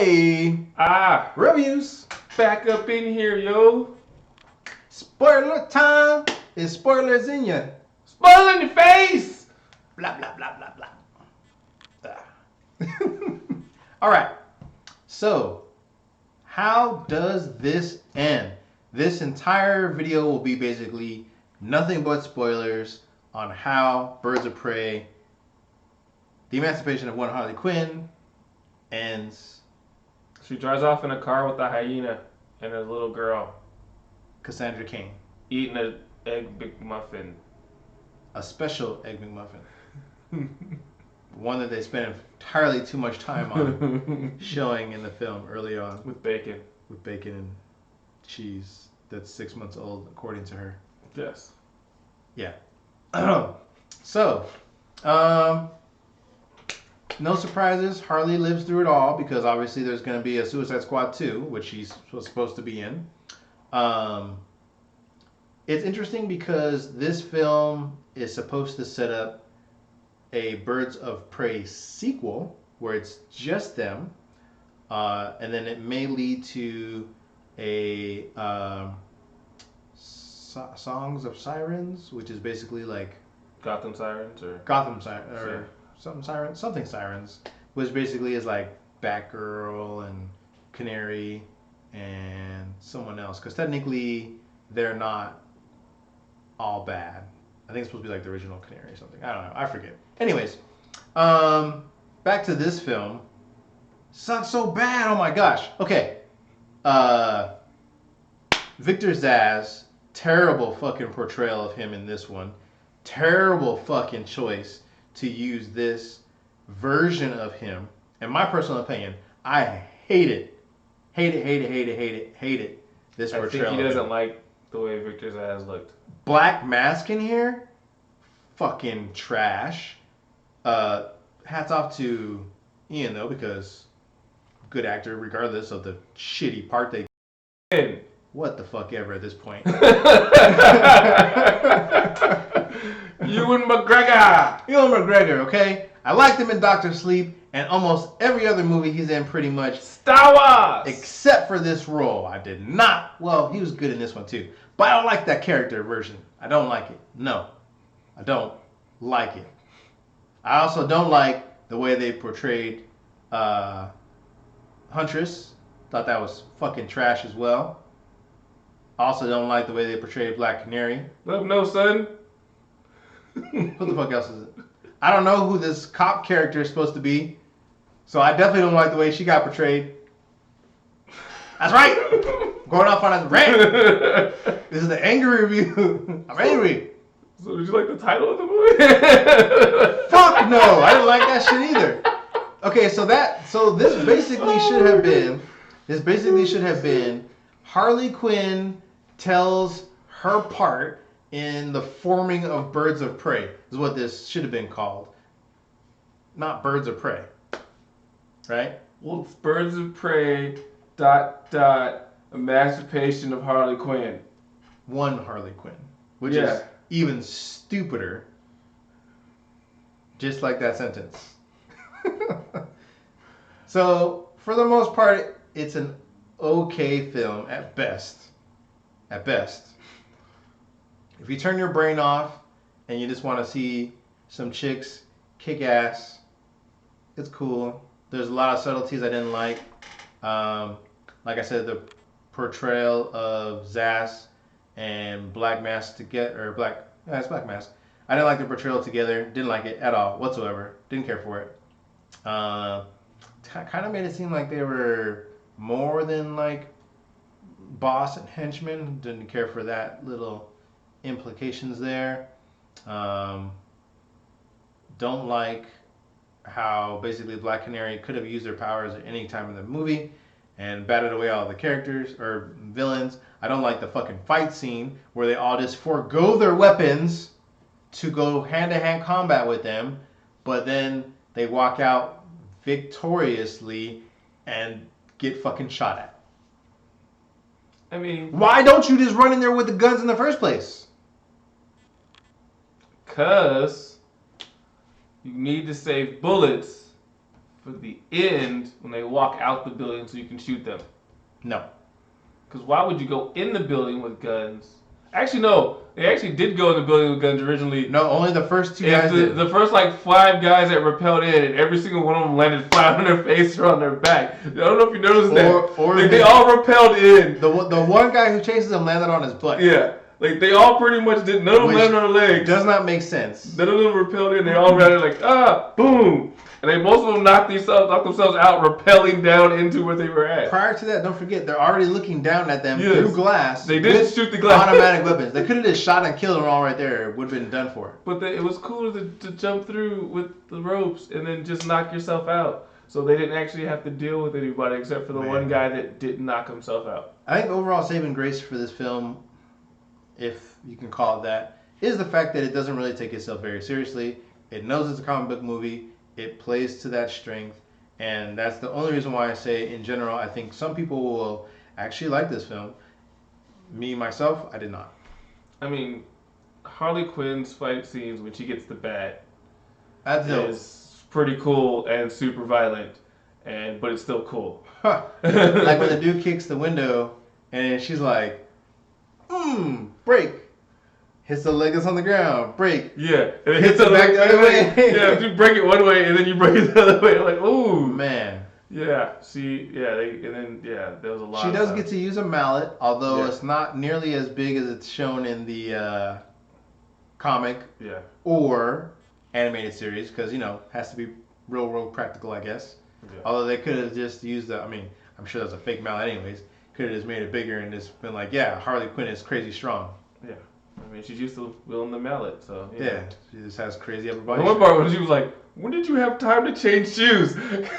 Hey, reviews. Back up in here, yo. Spoiler time. It's spoilers in ya. Spoil in your face. Blah blah blah blah blah. All right. So, how does this end? This entire video will be basically nothing but spoilers on how Birds of Prey, the Emancipation of One Harley Quinn, ends. She drives off in a car with a hyena and a little girl Cassandra Cain. eating an egg McMuffin. A special egg McMuffin. One that they spent entirely too much time on showing in the film early on. With bacon. With bacon and cheese that's 6 months old, according to her. Yes. Yeah. So, no surprises. Harley lives through it all because obviously there's going to be a Suicide Squad 2, which she's supposed to be in. It's interesting because this film is supposed to set up a Birds of Prey sequel where it's just them, and then it may lead to a Songs of Sirens, which is basically like Gotham Sirens or something Sirens, which basically is like Batgirl and Canary and someone else, because technically they're not all bad. I think it's supposed to be like the original Canary or something. I don't know. I forget. Anyways, back to this film. It's not so bad. Oh my gosh. Okay. Victor Zsasz, terrible fucking portrayal of him in this one. Terrible fucking choice to use this version of him. In my personal opinion, I hate it. Hate it. This portrayal. I think he doesn't like the way Victor Zsasz looked. Black mask in here? Fucking trash. Hats off to Ian though, because good actor regardless of the shitty part they did. What the fuck ever at this point. Ewan McGregor, okay? I liked him in Doctor Sleep and almost every other movie he's in pretty much. Star Wars! Except for this role. I did not. Well, he was good in this one too. But I don't like that character version. I don't like it. No. I don't like it. I also don't like the way they portrayed Huntress. Thought that was fucking trash as well. Also don't like the way they portrayed Black Canary. Love no, son. Who the fuck else is it? I don't know who this cop character is supposed to be. So I definitely don't like the way she got portrayed. That's right. I'm going off on a rant. This is the angry review. I'm angry. So did you like the title of the movie? Fuck no. I didn't like that shit either. Okay, so this basically should have been Harley Quinn tells her part in the forming of Birds of Prey, is what this should have been called. Not Birds of Prey. Right? Well, it's Birds of Prey, ... Emancipation of Harley Quinn. One Harley Quinn. Which is even stupider. Just like that sentence. So, for the most part, it's an okay film at best. At best. If you turn your brain off and you just want to see some chicks kick ass, it's cool. There's a lot of subtleties I didn't like. Like I said, the portrayal of Zsasz and Black Mask together, it's Black Mask. I didn't like the portrayal together. Didn't like it at all, whatsoever. Didn't care for it. Kind of made it seem like they were more than like boss and henchman. Didn't care for that little implications there. Don't like how basically Black Canary could have used their powers at any time in the movie and batted away all the characters or villains. I don't like the fucking fight scene where they all just forego their weapons to go hand-to-hand combat with them, but then they walk out victoriously and get fucking shot at. I mean, why don't you just run in there with the guns in the first place? Because you need to save bullets for the end when they walk out the building so you can shoot them. No. Because why would you go in the building with guns? Actually, no. They actually did go in the building with guns originally. No, only the first two guys did. The first like 5 guys that rappelled in, and every single one of them landed flat on their face or on their back. I don't know if you noticed that. Like, they all rappelled in. The one guy who chases them landed on his butt. Yeah. Like, they all pretty much did. None of them landed on their legs. Does not make sense. None of them rappelled in. They all ran in like, boom. And then most of them knocked themselves out, rappelling down into where they were at. Prior to that, don't forget, they're already looking down at them through glass. They didn't shoot the glass. Automatic weapons. They could have just shot and killed them all right there. It would have been done for. But it was cool to jump through with the ropes and then just knock yourself out. So they didn't actually have to deal with anybody except for the one guy that didn't knock himself out. I think the overall saving grace for this film, if you can call it that, is the fact that it doesn't really take itself very seriously. It knows it's a comic book movie. It plays to that strength, and that's the only reason why I say, in general, I think some people will actually like this film. Me, myself, I did not. I mean, Harley Quinn's fight scenes when she gets the bat is pretty cool and super violent, but it's still cool. Like when the dude kicks the window, and she's like, break. Hits the leg that's on the ground. Break. Yeah. And it hits it back the other way. Yeah, if you break it one way and then you break it the other way, like, ooh. Man. Yeah. There was a lot She does get to use a mallet, although it's not nearly as big as it's shown in the comic or animated series, because, has to be real world practical, I guess. Yeah. Although they could have just used I'm sure that's a fake mallet anyways. Could have just made it bigger and just been like, Harley Quinn is crazy strong. Yeah. I mean, she's used to wielding the mallet, so. Yeah, she just has crazy upper body. The one part when she was like, when did you have time to change shoes? Like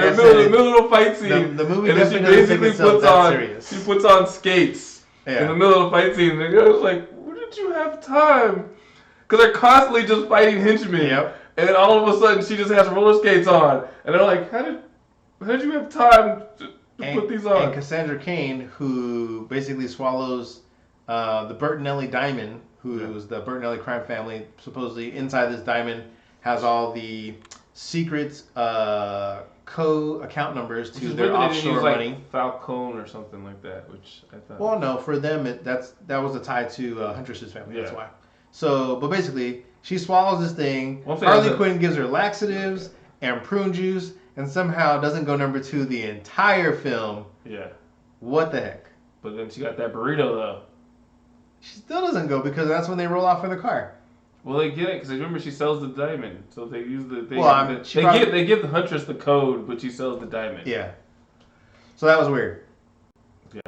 I said, the middle of the fight scene. The movie definitely doesn't take itself that serious. She puts on skates in the middle of the fight scene. And I was like, when did you have time? Because they're constantly just fighting henchmen. Yep. And then all of a sudden, she just has roller skates on. And they're like, how did you have time to put these on? And Cassandra Cain, who basically swallows the Bertinelli diamond, who's the Bertinelli crime family, supposedly inside this diamond has all the secret account numbers to their offshore money. Like Falcone or something like that, which I thought. Well, no, for them that was a tie to Huntress's family. That's why. So, but basically, she swallows this thing. Harley Quinn gives her laxatives and prune juice, and somehow doesn't go number 2 the entire film. Yeah. What the heck? But then she got that burrito though. She still doesn't go because that's when they roll off in the car. Well, they get it because remember she sells the diamond, so they use the. They give the Huntress the code, but she sells the diamond. Yeah. So that was weird. Yeah.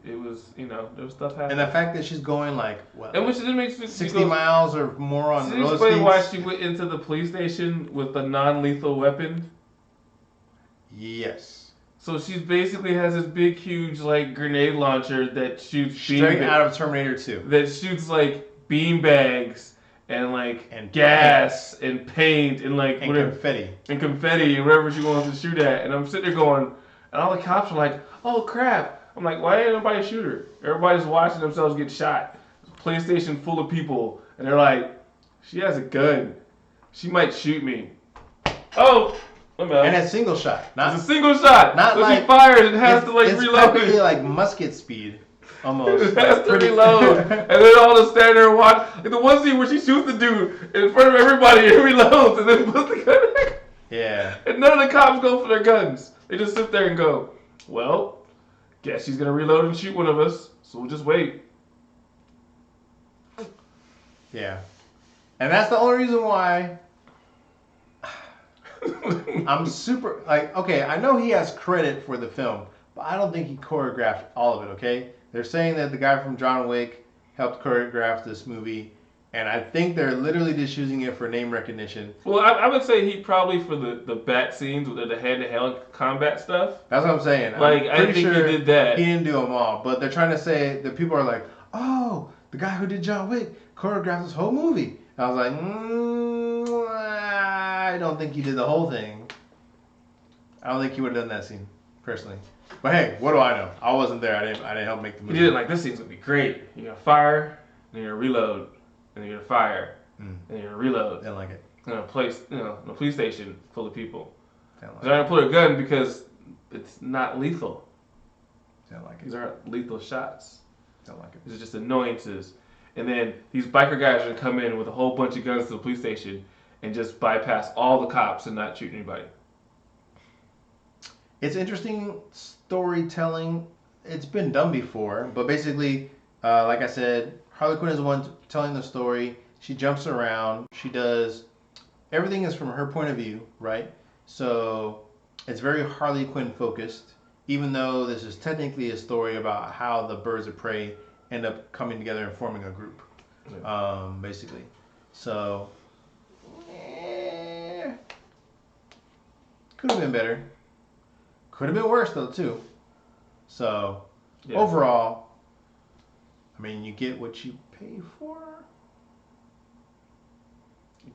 It was there was stuff happening. And the fact that she's going like what? And which didn't make sense. 60 miles or more on roller skates. Explain why she went into the police station with a non-lethal weapon. Yes. So she basically has this big, huge, like, grenade launcher that shoots straight out of Terminator 2. That shoots, like, beanbags and gas and paint and, like, and whatever. Confetti. And confetti and whatever she wants to shoot at. And I'm sitting there going, and all the cops are like, oh, crap. I'm like, why ain't nobody shoot her? Everybody's watching themselves get shot. Police station full of people. And they're like, she has a gun. She might shoot me. Oh! And a single shot. It's a single shot. Not so like she fires and has to like reload. It's like musket speed, almost. It has to reload, and then all just stand there and watch. Like the one scene where she shoots the dude in front of everybody and reloads, and then puts the gun back. Yeah. And none of the cops go for their guns. They just sit there and go, "Well, guess she's gonna reload and shoot one of us, so we'll just wait." Yeah. And that's the only reason why. I'm super, okay, I know he has credit for the film, but I don't think he choreographed all of it, okay? They're saying that the guy from John Wick helped choreograph this movie, and I think they're literally just using it for name recognition. Well, I would say he probably for the bat scenes with the hand-to-hand combat stuff. That's what I'm saying. I think he did that. He didn't do them all, but they're trying to say that people are like, oh, the guy who did John Wick choreographed this whole movie. And I was like, I don't think he did the whole thing. I don't think he would have done that scene, personally. But hey, what do I know? I wasn't there. I didn't help make the movie. He did it like this scene's gonna be great. You're gonna fire, then you're gonna reload, then you're gonna fire, and you're reload. Didn't like it. In a place, in a police station full of people. Didn't like They're not gonna pull a gun because it's not lethal. Didn't like it. These aren't lethal shots. Don't like it. These are just annoyances. And then these biker guys are gonna come in with a whole bunch of guns to the police station and just bypass all the cops and not shoot anybody. It's interesting storytelling. It's been done before, but basically, like I said, Harley Quinn is the one telling the story. She jumps around. She does everything is from her point of view, right? So it's very Harley Quinn focused, even though this is technically a story about how the birds of prey end up coming together and forming a group, basically. So, could have been better. Could have been worse though too. So, overall, I mean, you get what you pay for.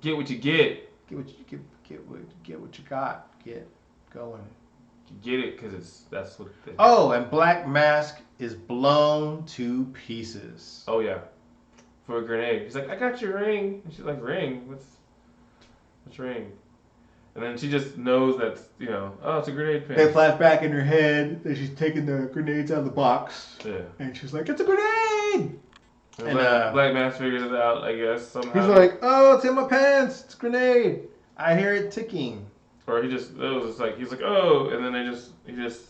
Get what you get. Get what you got. Get going. You get it because that's what. Oh, and Black Mask is blown to pieces. Oh yeah, for a grenade. He's like, I got your ring. And she's like, ring? What's ring? And then she just knows that, oh, it's a grenade pin. They flash back in her head that she's taking the grenades out of the box. Yeah. And she's like, it's a grenade! And Black Mask figures it out, I guess, somehow. He's like, oh, it's in my pants. It's a grenade. I hear it ticking. Or he's like, oh, and then he just,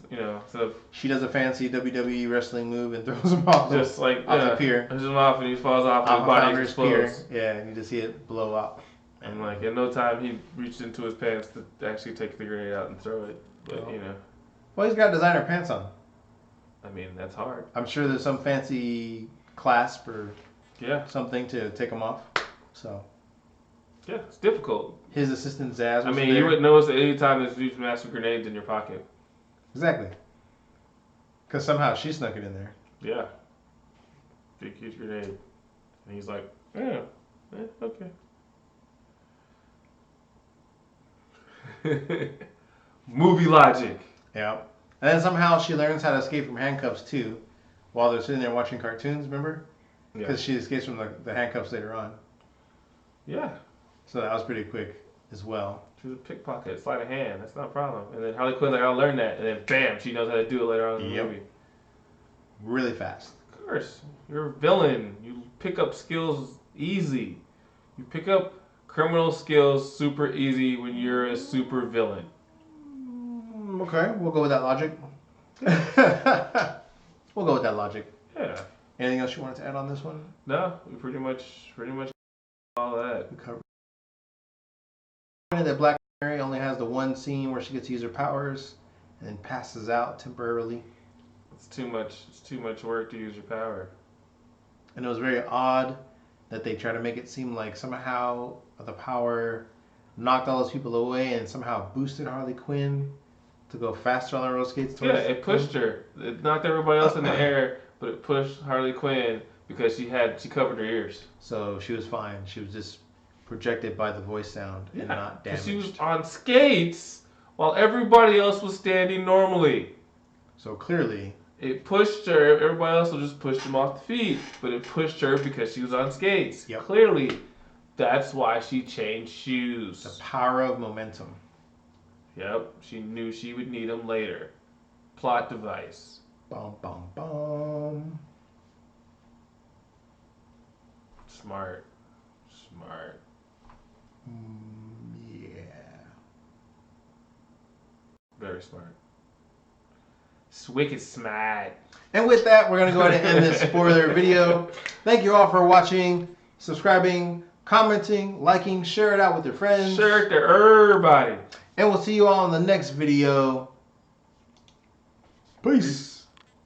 instead of... She does a fancy WWE wrestling move and throws him off just off the pier. Pushes him off and he falls off and his body explodes. Yeah, and you just see it blow up. And in no time he reached into his pants to actually take the grenade out and throw it. But Well, he's got designer pants on. I mean, that's hard. I'm sure there's some fancy clasp or something to take them off. So yeah, it's difficult. His assistant Zaz was you would notice at any time there's these massive grenades in your pocket. Exactly. Because somehow she snuck it in there. Yeah. Big huge grenade. And he's like, yeah, okay. Movie logic. Yeah. And then somehow she learns how to escape from handcuffs too, while they're sitting there watching cartoons, remember? Because she escapes from the handcuffs later on. Yeah. So that was pretty quick as well. She was a pickpocket, sleight of hand, that's not a problem. And then Harley Quinn's like, I'll learn that. And then bam, she knows how to do it later on in the movie. Really fast. Of course. You're a villain. You pick up skills easy. You pick up criminal skills super easy when you're a super villain. Okay, we'll go with that logic. We'll go with that logic. Yeah. Anything else you wanted to add on this one? No, we pretty much all that. We covered. That Black Mary only has the one scene where she gets to use her powers and then passes out temporarily. It's too much work to use your power. And it was very odd that they try to make it seem like somehow the power knocked all those people away and somehow boosted Harley Quinn to go faster on the roller skates. Yeah, it pushed her. It knocked everybody else in the air, but it pushed Harley Quinn because she covered her ears. So she was fine. She was just projected by the voice sound and not damaged. She was on skates while everybody else was standing normally. So clearly, it pushed her. Everybody else will just push them off the feet, but it pushed her because she was on skates. Yep. Clearly, that's why she changed shoes. The power of momentum. Yep, she knew she would need them later. Plot device. Bum, bum, bum. Smart. Yeah. Very smart. Wicked smart. And with that, we're going to go ahead and end this spoiler video. Thank you all for watching, subscribing, commenting, liking, share it out with your friends. Share it to everybody. And we'll see you all in the next video. Peace.